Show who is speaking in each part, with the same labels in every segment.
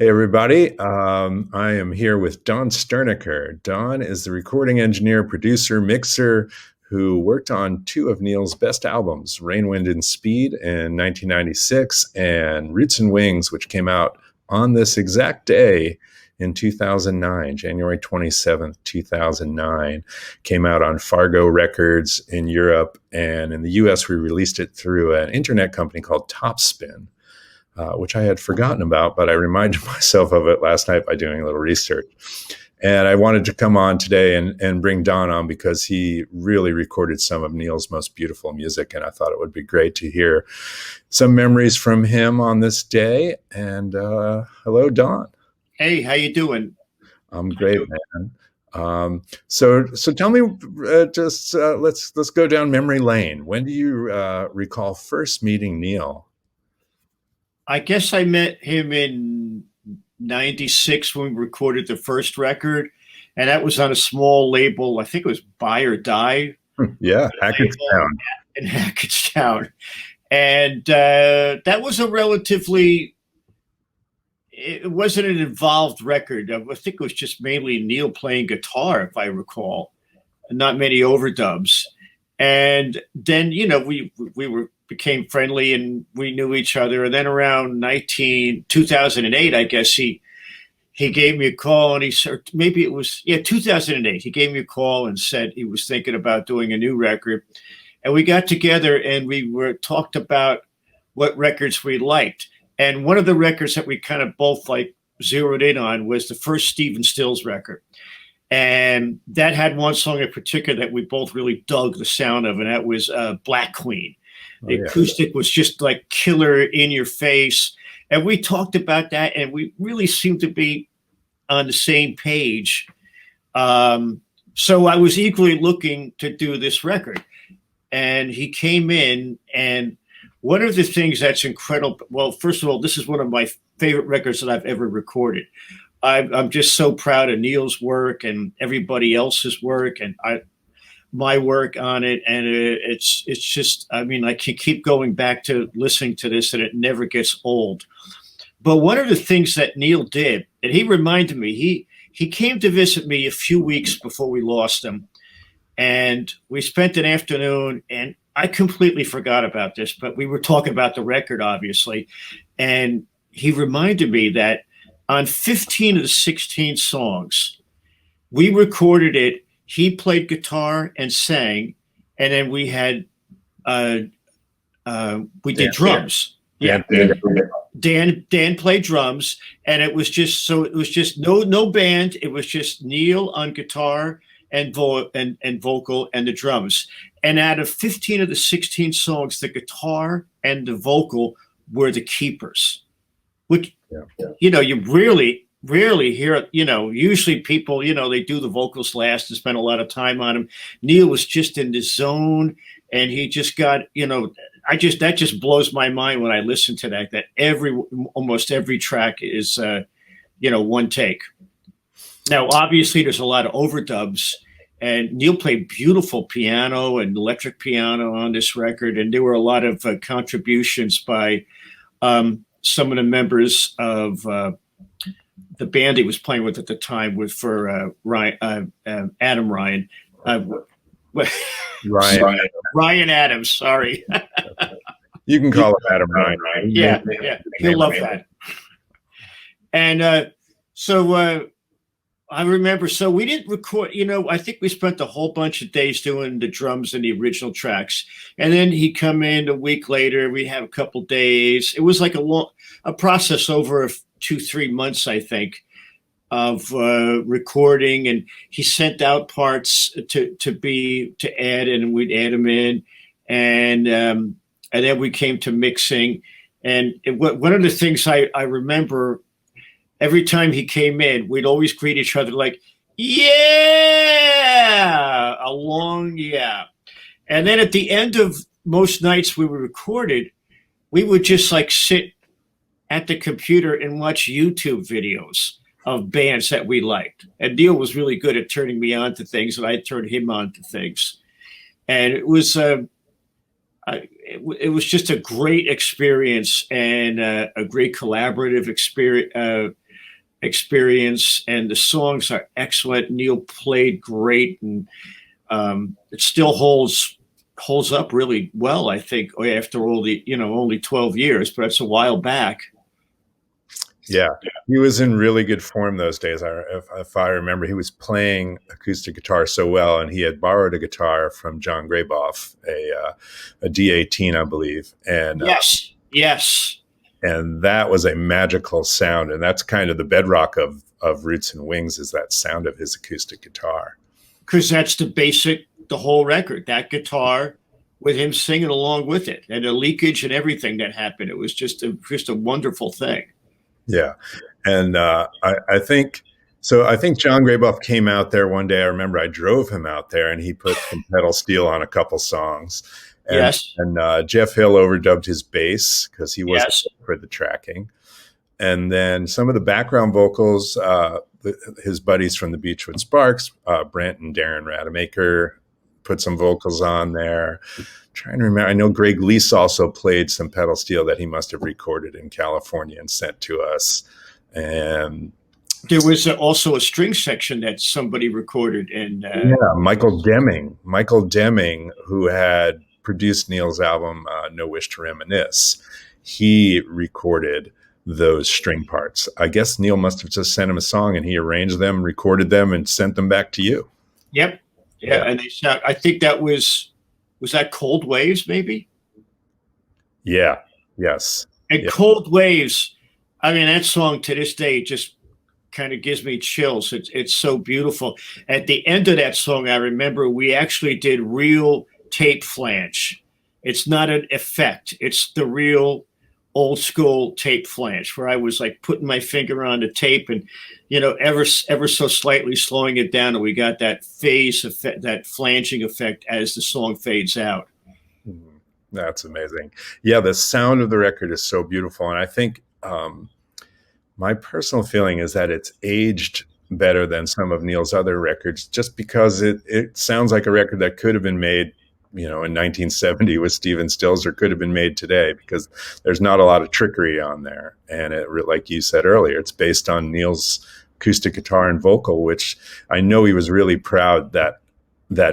Speaker 1: Hey, everybody. I am here with Don Sternecker. Don is the recording engineer, producer, mixer who worked on two of Neal's best albums, Rain, Wind, and Speed in 1996 and Roots and Wings, which came out on this exact day in 2009, January 27th, 2009. Came out on Fargo Records in Europe, and in the US, we released it through an internet company called Topspin. Which I had forgotten about, but I reminded myself of it last night by doing a little research. And I wanted to come on today and bring Don on because he really recorded some of Neal's most beautiful music. And I thought it would be great to hear some memories from him on this day. And hello, Don.
Speaker 2: Hey, how you doing?
Speaker 1: I'm great, man. So tell me, let's go down memory lane. When do you recall first meeting Neal?
Speaker 2: I guess I met him in '96 when we recorded the first record, and that was on a small label. I think it was Buy or Die
Speaker 1: Yeah, Hackettstown.
Speaker 2: in Hackettstown. And that was a relatively, it wasn't an involved record. I think it was just mainly Neal playing guitar, if I recall, not many overdubs. And then, we became friendly and we knew each other. And then around 2008, I guess he gave me a call and he said, maybe it was, 2008. He gave me a call and said he was thinking about doing a new record. And we got together and we talked about what records we liked. And one of the records that we kind of both zeroed in on was the first Stephen Stills record. And that had one song in particular that we both really dug the sound of, and that was Black Queen. The acoustic was just like killer, in your face. And we talked about that, and we really seemed to be on the same page. So I was equally looking to do this record. And he came in, and one of the things that's incredible, well, first of all, this is one of my favorite records that I've ever recorded. I'm just so proud of Neal's work and everybody else's work and my work on it. And it's just, I mean, I can keep going back to listening to this and it never gets old. But one of the things that Neal did, and he reminded me, he came to visit me a few weeks before we lost him. And we spent an afternoon, and I completely forgot about this, but we were talking about the record, obviously. And he reminded me that on 15 of the 16 songs, we recorded it. He played guitar and sang, and then we had we did drums. Yeah, Dan played drums, and it was just no band. It was just Neal on guitar and vocal and the drums. And out of 15 of the 16 songs, the guitar and the vocal were the keepers, which you rarely hear. Usually people, they do the vocals last and spend a lot of time on them. Neal was just in the zone, and he just got, that just blows my mind when I listen to that. That almost every track is, one take. Now, obviously, there's a lot of overdubs, and Neal played beautiful piano and electric piano on this record, and there were a lot of contributions by some of the members of the band he was playing with at the time for Adam Ryan. Ryan Adams, sorry.
Speaker 1: You can call him Adam Ryan.
Speaker 2: Yeah, he'll love that. And so I remember, so we didn't record, I think we spent a whole bunch of days doing the drums and the original tracks. And then he'd come in a week later, we'd have a couple days. It was like a process over 2-3 months, I think, of recording. And he sent out parts to add, and we'd add them in. And then we came to mixing. And one of the things I remember, every time he came in, we'd always greet each other like, yeah, a long yeah. And then at the end of most nights we were recorded, we would just sit at the computer and watch YouTube videos of bands that we liked. And Neal was really good at turning me on to things, and I turned him on to things. And it was just a great experience and a great collaborative experience. experience, and the songs are excellent. Neal played great, and it still holds up really well. I think after all the only 12 years, but it's a while back.
Speaker 1: Yeah, he was in really good form those days. If I remember, he was playing acoustic guitar so well, and he had borrowed a guitar from John Graboff, a D18, I believe,
Speaker 2: Yes, yes.
Speaker 1: and that was a magical sound, and that's kind of the bedrock of Roots and Wings, is that sound of his acoustic guitar.
Speaker 2: Because that's the whole record, that guitar with him singing along with it, and the leakage and everything that happened. It was just a wonderful thing.
Speaker 1: Yeah, and I think so. I think John Graboff came out there one day. I remember I drove him out there, and he put some pedal steel on a couple songs. And,
Speaker 2: Yes,
Speaker 1: and Jeff Hill overdubbed his bass because he wasn't
Speaker 2: yes,
Speaker 1: for the tracking. And then some of the background vocals, his buddies from the Beachwood Sparks, Brent and Darren Rademacher, put some vocals on there. Trying to remember, I know Greg Lease also played some pedal steel that he must have recorded in California and sent to us. And
Speaker 2: there was also a string section that somebody recorded, and
Speaker 1: yeah, Michael Deming, who had produced Neal's album No Wish to Reminisce, he recorded those string parts. I guess Neal must have just sent him a song, and he arranged them, recorded them, and sent them back to you.
Speaker 2: yep, yeah, and they sound. I think that was that Cold Waves, maybe.
Speaker 1: Yeah. Yes.
Speaker 2: And
Speaker 1: Yeah.
Speaker 2: Cold Waves, I mean, that song to this day just kind of gives me chills. It's so beautiful. At the end of that song, I remember we actually did real tape flange. It's not an effect. It's the real old school tape flange where I was like putting my finger on the tape and, ever so slightly slowing it down. And we got that phase effect, that flanging effect as the song fades out.
Speaker 1: That's amazing. Yeah, the sound of the record is so beautiful. And I think my personal feeling is that it's aged better than some of Neal's other records, just because it sounds like a record that could have been made, in 1970 with Stephen Stills, or could have been made today, because there's not a lot of trickery on there. And like you said earlier, it's based on Neal's acoustic guitar and vocal, which I know he was really proud that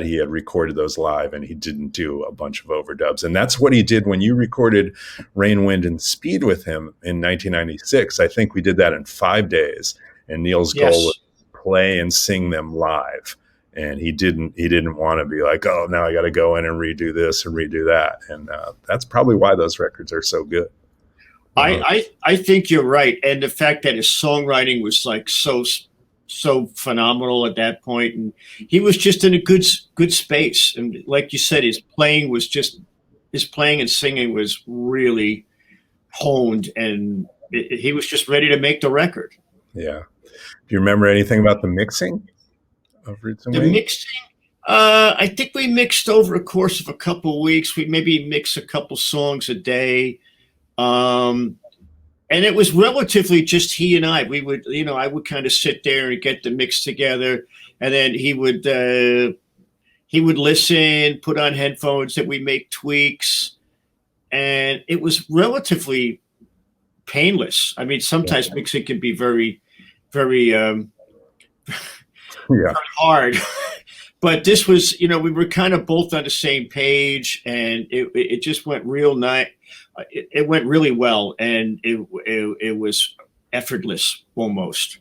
Speaker 1: he had recorded those live and he didn't do a bunch of overdubs. And that's what he did when you recorded Rain, Wind, and Speed with him in 1996. I think we did that in 5 days. And Neal's goal was to play and sing them live. And he didn't want to be like, oh, now I got to go in and redo this and redo that. And that's probably why those records are so good.
Speaker 2: I think you're right. And the fact that his songwriting was like so phenomenal at that point, and he was just in a good space. And like you said, his playing and singing was really honed, and he was just ready to make the record.
Speaker 1: Yeah. Do you remember anything about the mixing of Roots and Wings?
Speaker 2: The mixing, I think we mixed over a course of a couple of weeks. We maybe mix a couple songs a day. And it was relatively just he and I. We would, I would kind of sit there and get the mix together, and then he would listen, put on headphones, that we make tweaks, and it was relatively painless. I mean, sometimes mixing can be very, very, very hard. But this was, we were kind of both on the same page, and it just went real nice. It went really well, and it was effortless almost.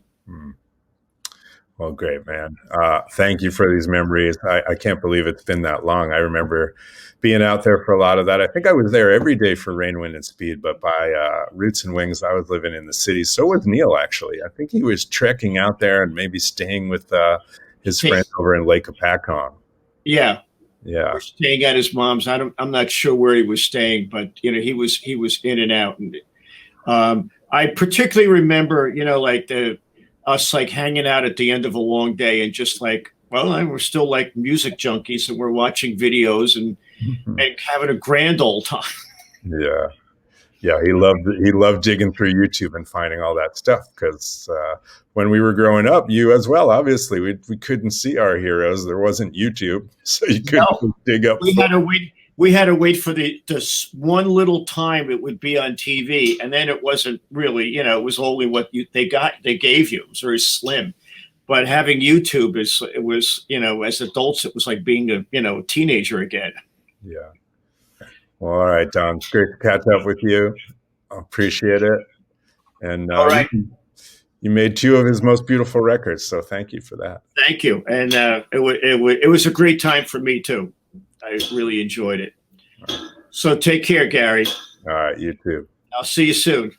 Speaker 1: Well, great, man. Thank you for these memories. I can't believe it's been that long. I remember being out there for a lot of that. I think I was there every day for Rain, Wind, and Speed, but by Roots and Wings, I was living in the city. So was Neal, actually. I think he was trekking out there and maybe staying with his friends over in Lake Apacon.
Speaker 2: Yeah.
Speaker 1: Yeah.
Speaker 2: Or staying at his mom's. I'm not sure where he was staying, but he was in and out. And I particularly remember, like us like hanging out at the end of a long day and just like, well, we're still like music junkies and we're watching videos and having a grand old time.
Speaker 1: Yeah. Yeah, he loved digging through YouTube and finding all that stuff, because when we were growing up, you as well, obviously, we couldn't see our heroes. There wasn't YouTube, so you couldn't dig up.
Speaker 2: We we had to wait for this one little time it would be on TV, and then it wasn't really, it was only what they gave you. It was very slim. But having YouTube it was, as adults, it was like being a teenager again.
Speaker 1: Yeah. Well, all right, Don. It's great to catch up with you. I appreciate it. And
Speaker 2: All right.
Speaker 1: you made two of his most beautiful records, so thank you for that.
Speaker 2: Thank you. And it was a great time for me too. I really enjoyed it. So take care, Gary.
Speaker 1: All right, you too.
Speaker 2: I'll see you soon.